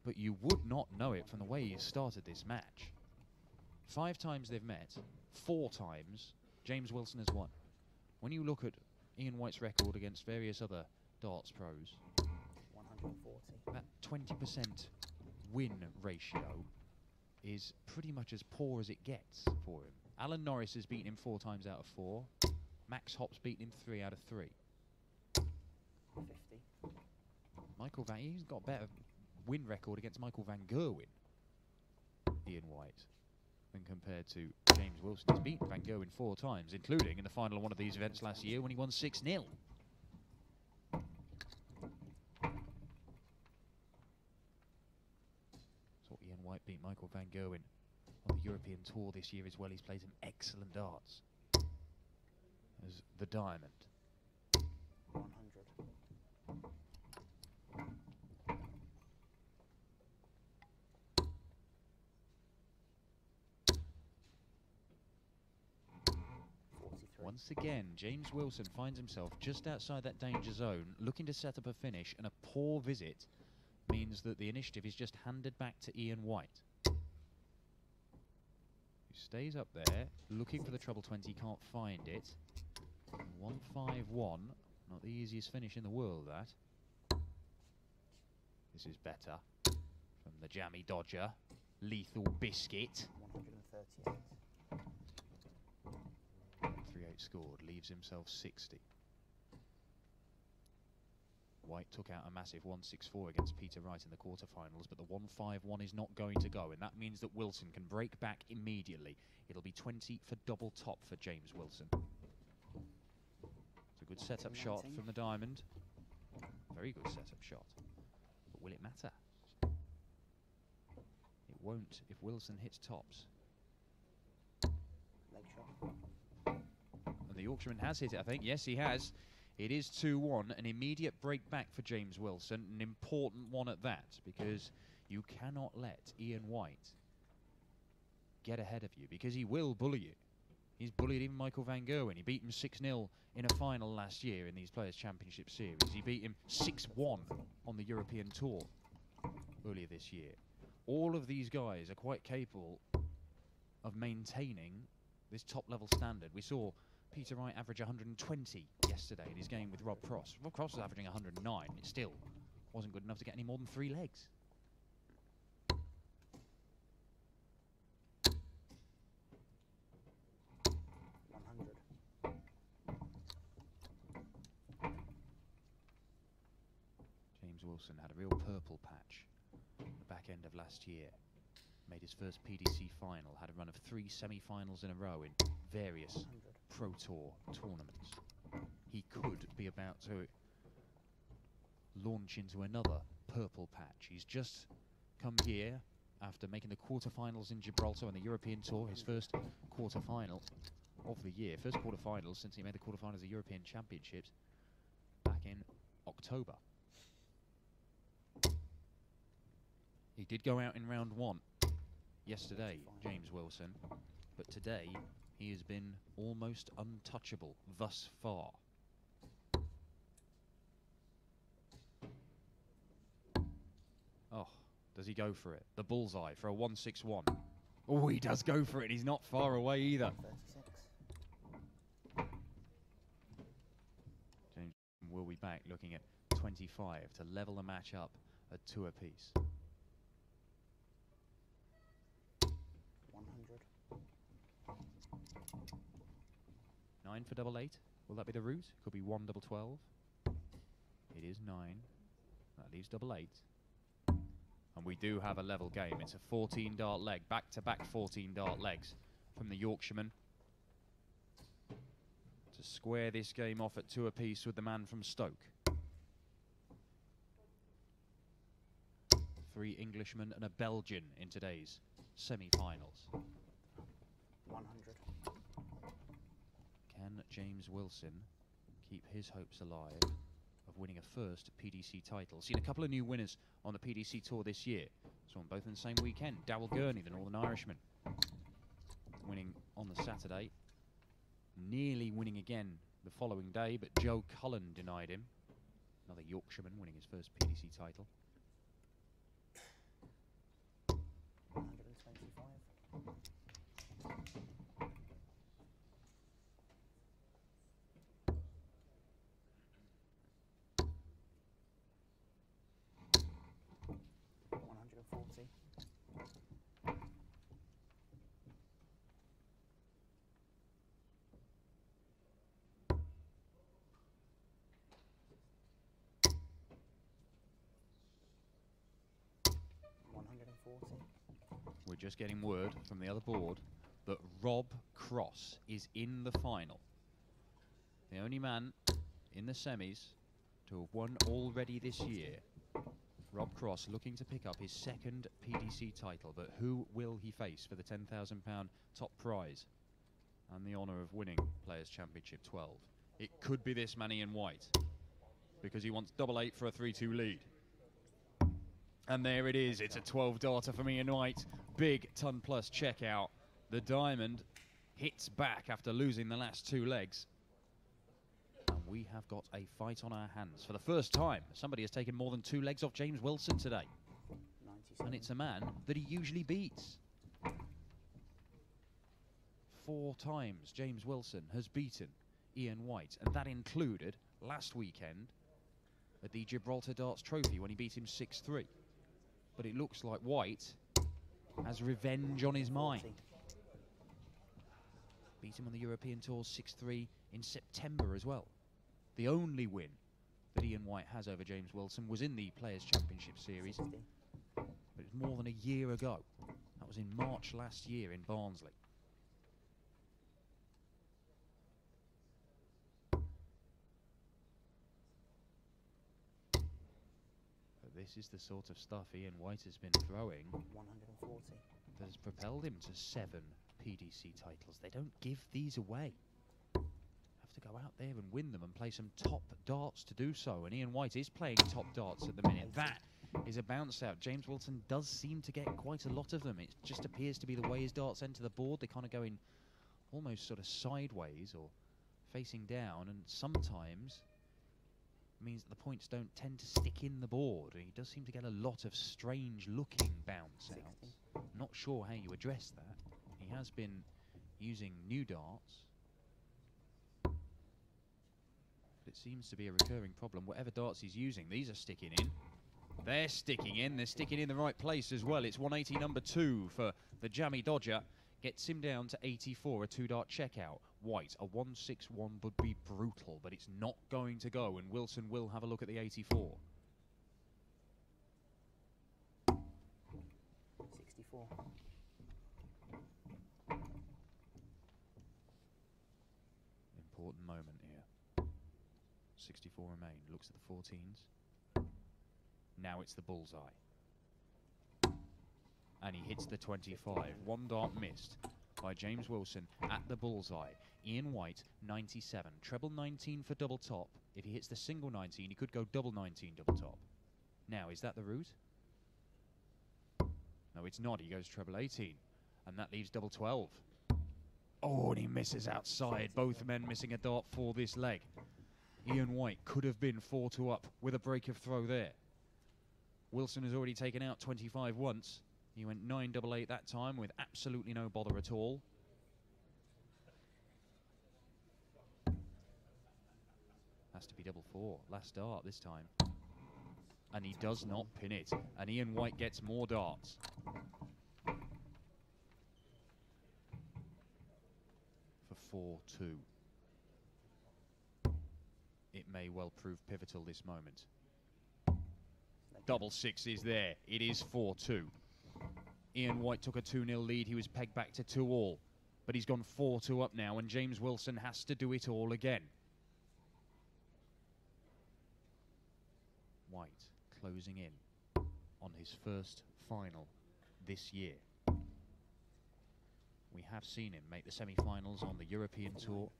but you would not know it from the way he started this match. 5 times they've met, 4 times James Wilson has won. When you look at I.White's record against various other darts pros, 140. that 20% win ratio is pretty much as poor as it gets for him. Alan Norris has beaten him 4 times out of 4. Max Hopp's beaten him 3 out of 3. 50. Michael Van, he's got a better win record against Michael Van Gerwen, I.White, than compared to James Wilson. He's beaten Van Gerwen 4 times, including in the final of one of these events last year when he won 6-0. So I.White beat Michael Van Gerwen on the European Tour this year as well. He's played some excellent darts as the Diamond. 100. Once again, James Wilson finds himself just outside that danger zone, looking to set up a finish, and a poor visit means that the initiative is just handed back to I.White, who stays up there, looking for the treble 20, can't find it. 1-5-1, not the easiest finish in the world, that. This is better from the jammy dodger, Lethal Biscuit. 138. 3-8 scored, leaves himself 60. White took out a massive 1-6-4 against Peter Wright in the quarterfinals, but the 1-5-1 is not going to go, and that means that Wilson can break back immediately. It'll be 20 for double top for James Wilson. It's a good setup shot from the Diamond. Very good setup shot. But will it matter? It won't if Wilson hits tops. Leg shot. And the Yorkshireman has hit it, I think. Yes, he has. It is 2-1, an immediate break back for James Wilson, an important one at that, because you cannot let I.White get ahead of you, because he will bully you. He's bullied even Michael Van Gerwen. He beat him 6-0 in a final last year in these Players' Championship Series. He beat him 6-1 on the European Tour earlier this year. All of these guys are quite capable of maintaining this top-level standard. We saw Peter Wright average 120 yesterday in his game with R.Cross. R.Cross was averaging 109. It still wasn't good enough to get any more than 3 legs. James Wilson had a real purple patch at the back end of last year. Made his first PDC final, had a run of 3 semi-finals in a row in various Pro Tour tournaments. He could be about to launch into another purple patch. He's just come here after making the quarterfinals in Gibraltar on the European Tour, his first quarterfinal of the year. First quarterfinals since he made the quarterfinals of the European Championships back in October. He did go out in round 1 yesterday, James Wilson, but today he has been almost untouchable thus far. Oh, does he go for it? The bullseye for a 1-6-1. Oh, he does go for it. He's not far away either. 36. James will be back looking at 25 to level the match up at 2 apiece. 100. 9 for double 8. Will that be the route? Could be 1 double 12. It is 9. That leaves double 8. And we do have a level game. It's a 14 dart leg. Back-to-back 14 dart legs from the Yorkshireman. To square this game off at 2 apiece with the man from Stoke. 3 Englishmen and a Belgian in today's semi-finals. 100. Can James Wilson keep his hopes alive of winning a first PDC title? Seen a couple of new winners on the PDC Tour this year. Saw them both in the same weekend. Darrell Gurney, the Northern Irishman, winning on the Saturday. Nearly winning again the following day, but Joe Cullen denied him. Another Yorkshireman winning his first PDC title. 140. We're just getting word from the other board that R.Cross is in the final. The only man in the semis to have won already this year. R.Cross looking to pick up his second PDC title, but who will he face for the £10,000 top prize and the honour of winning Players' Championship 12? It could be this man I.White, because he wants double 8 for a 3-2 lead. And there it is, it's a 12-darter from I.White. Big ton plus checkout. The diamond hits back after losing the last 2 legs. And we have got a fight on our hands. For the first time, somebody has taken more than 2 legs off J.Wilson today. 97. And it's a man that he usually beats. 4 times J.Wilson has beaten I.White, and that included last weekend at the Gibraltar Darts Trophy when he beat him 6-3. But it looks like White has revenge on his mind. Beat him on the European Tour 6-3 in September as well. The only win that I.White has over J.Wilson was in the Players' Championship Series, 60. but it was more than a year ago. That was in March last year in Barnsley. This is the sort of stuff I.White has been throwing 140. that has propelled him to 7 PDC titles. They don't give these away. Have to go out there and win them and play some top darts to do so. And I.White is playing top darts at the minute. That is a bounce out. J.Wilson does seem to get quite a lot of them. It just appears to be the way his darts enter the board. They kind of go in almost sort of sideways or facing down, and sometimes means that the points don't tend to stick in the board. He does seem to get a lot of strange looking bounce outs. Not sure how you address that. He has been using new darts, but it seems to be a recurring problem. Whatever darts he's using, these are sticking in. They're sticking in. They're sticking in the right place as well. It's 180 number 2 for the Jammy Dodger. Gets him down to 84, a 2-dart checkout. White, a 161 would be brutal, but it's not going to go, and Wilson will have a look at the 84. 64. Important moment here. 64 remain. Looks at the 14s. Now it's the bullseye. And he hits the 25. 1 dart missed by J.Wilson at the bullseye. I.White, 97. Treble 19 for double top. If he hits the single 19, he could go double 19 double top. Now, is that the route? No, it's not. He goes treble 18. And that leaves double 12. Oh, and he misses outside. Both men missing a dart for this leg. I.White could have been 4-2 up with a break of throw there. Wilson has already taken out 25 once. He went 9-8 that time with absolutely no bother at all. Has to be double 4. Last dart this time. And he does not pin it. And I.White gets more darts. For 4-2. It may well prove pivotal this moment. Double 6 is there. It is 4-2. I.White took a 2-0 lead. He was pegged back to 2-all. But he's gone 4-2 up now, and J.Wilson has to do it all again. White closing in on his first final this year. We have seen him make the semi-finals on the European Tour.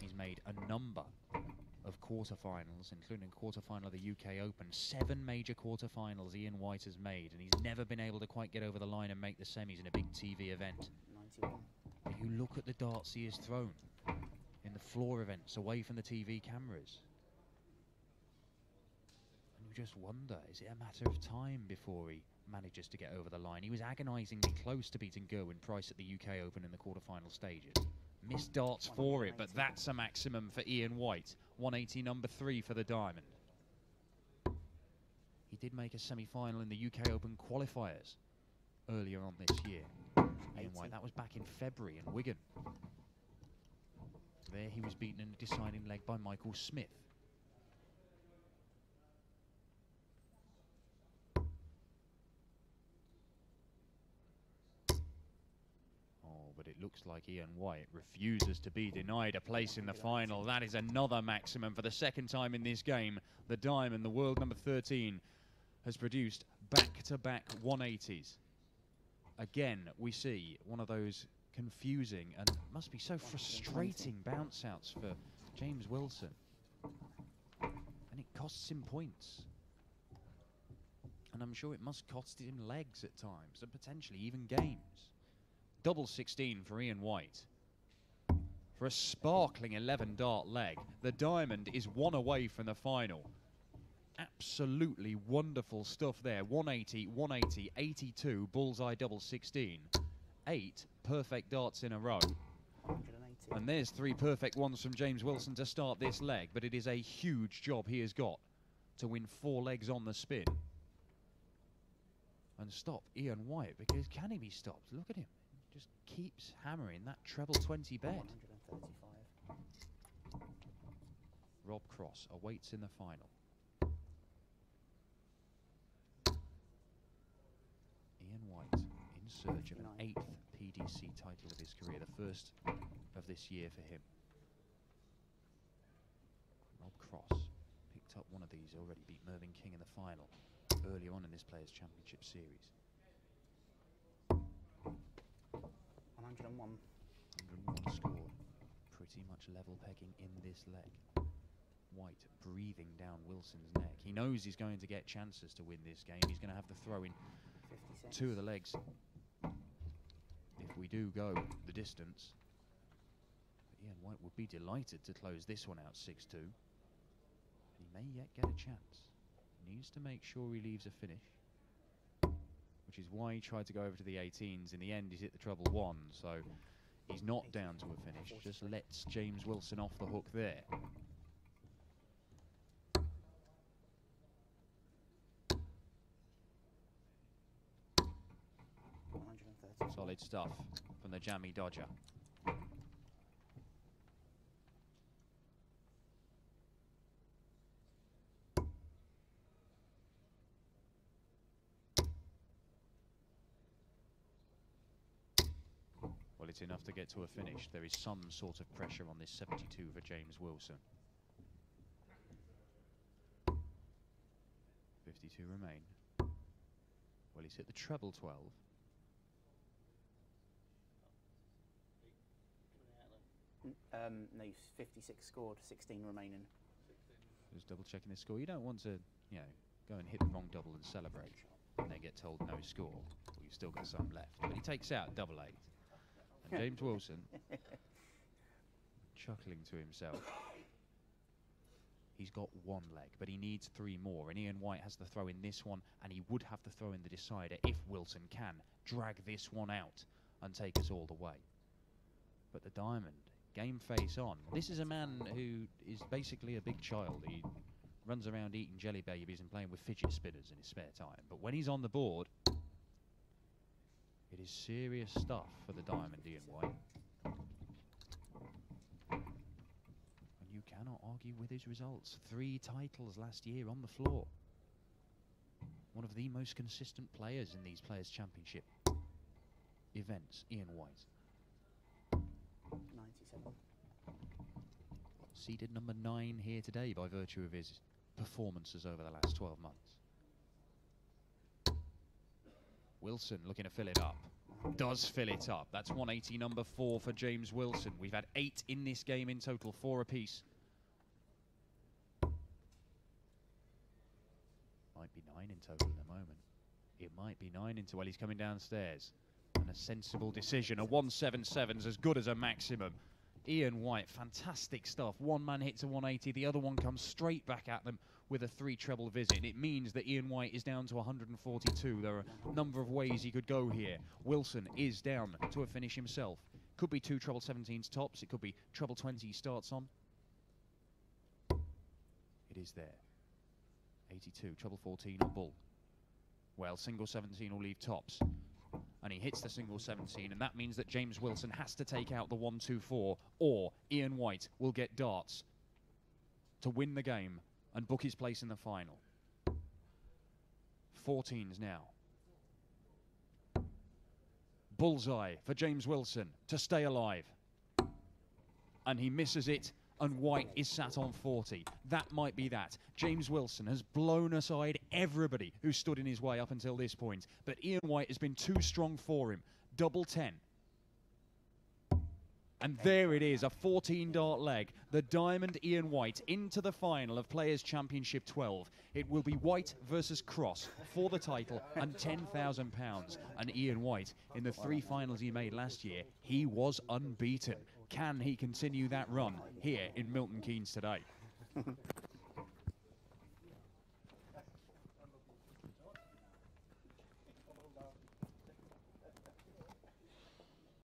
He's made a number of quarterfinals, including quarterfinal of the UK Open. 7 major quarterfinals I.White has made, and he's never been able to quite get over the line and make the semis in a big TV event. 91. But you look at the darts he has thrown in the floor events away from the TV cameras, and you just wonder, is it a matter of time before he manages to get over the line? He was agonisingly close to beating Gerwyn Price at the UK Open in the quarterfinal stages. Missed darts for it, but that's a maximum for I.White. 180 number 3 for the diamond. He did make a semi-final in the UK Open qualifiers earlier on this year. I.White, that was back in February in Wigan. There he was beaten in a deciding leg by Michael Smith. But it looks like Ian White refuses to be denied a place in the final. That is another maximum for the second time in this game. The Diamond, the world number 13, has produced back-to-back 180s. Again, we see one of those confusing and must be so frustrating bounce outs for James Wilson. And it costs him points. And I'm sure it must cost him legs at times, and potentially even games. Double 16 for Ian White. For a sparkling 11 dart leg, the Diamond is one away from the final. Absolutely wonderful stuff there. 180, 180, 82, bullseye double 16. 8 perfect darts in a row. 180. And there's 3 perfect ones from James Wilson to start this leg, but it is a huge job he has got to win 4 legs on the spin. And stop Ian White, because can he be stopped? Look at him. He just keeps hammering that treble 20 bed. 135. R.Cross awaits in the final. Ian White in search of an 8th PDC title of his career, the first of this year for him. R.Cross picked up one of these, already beat Mervyn King in the final earlier on in this Players' Championship series. 101. 101 scored. Pretty much level pegging in this leg. White breathing down Wilson's neck. He knows he's going to get chances to win this game. He's going to have to throw in 56. 2 of the legs if we do go the distance. But Ian White would be delighted to close this one out 6-2. He may yet get a chance. Needs to make sure he leaves a finish, which is why he tried to go over to the 18s. In the end, he's hit the treble 1, so he's not down to a finish. Just lets James Wilson off the hook there. Solid stuff from the jammy dodger. Well, it's enough to get to a finish. There is some sort of pressure on this 72 for James Wilson. 52 remain. Well, he's hit the treble 12. No, 56 scored, 16 remaining. Just double checking the score. You don't want to, you know, go and hit the wrong double and celebrate and then get told no score. Well, you've still got some left. But he takes out double 8. And James Wilson, chuckling to himself. He's got 1 leg, but he needs 3 more. And Ian White has to throw in this one, and he would have to throw in the decider if Wilson can drag this one out and take us all the way. But the Diamond, game face on. This is a man who is basically a big child. He runs around eating jelly babies and playing with fidget spinners in his spare time. But when he's on the board, it is serious stuff for the Diamond, Ian White. And you cannot argue with his results. 3 titles last year on the floor. One of the most consistent players in these Players' Championship events, Ian White. 97. Seeded number 9 here today by virtue of his performances over the last 12 months. Wilson looking to fill it up. Does fill it up. That's 180 number 4 for James Wilson. We've had 8 in this game in total, 4 apiece. Might be 9 in total in a moment. It might be 9 into, well, he's coming downstairs. And a sensible decision. A 177's as good as a maximum. Ian White, fantastic stuff. One man hits a 180, the other one comes straight back at them with a 3 treble visit. It means that Ian White is down to 142. There are a number of ways he could go here. Wilson is down to a finish himself. Could be 2 treble 17s tops. It could be treble 20 starts on. It is there. 82, treble 14 on bull. Well, single 17 will leave tops. And he hits the single 17, and that means that James Wilson has to take out the 1-2-4, or Ian White will get darts to win the game and book his place in the final. 14s now. Bullseye for James Wilson to stay alive. And he misses it, and White is sat on 40. That might be that. James Wilson has blown aside everybody who stood in his way up until this point. But Ian White has been too strong for him. Double 10. And there it is, a 14-dart leg. The Diamond Ian White into the final of Players' Championship 12. It will be White versus Cross for the title and £10,000. And Ian White, in the 3 finals he made last year, he was unbeaten. Can he continue that run here in Milton Keynes today?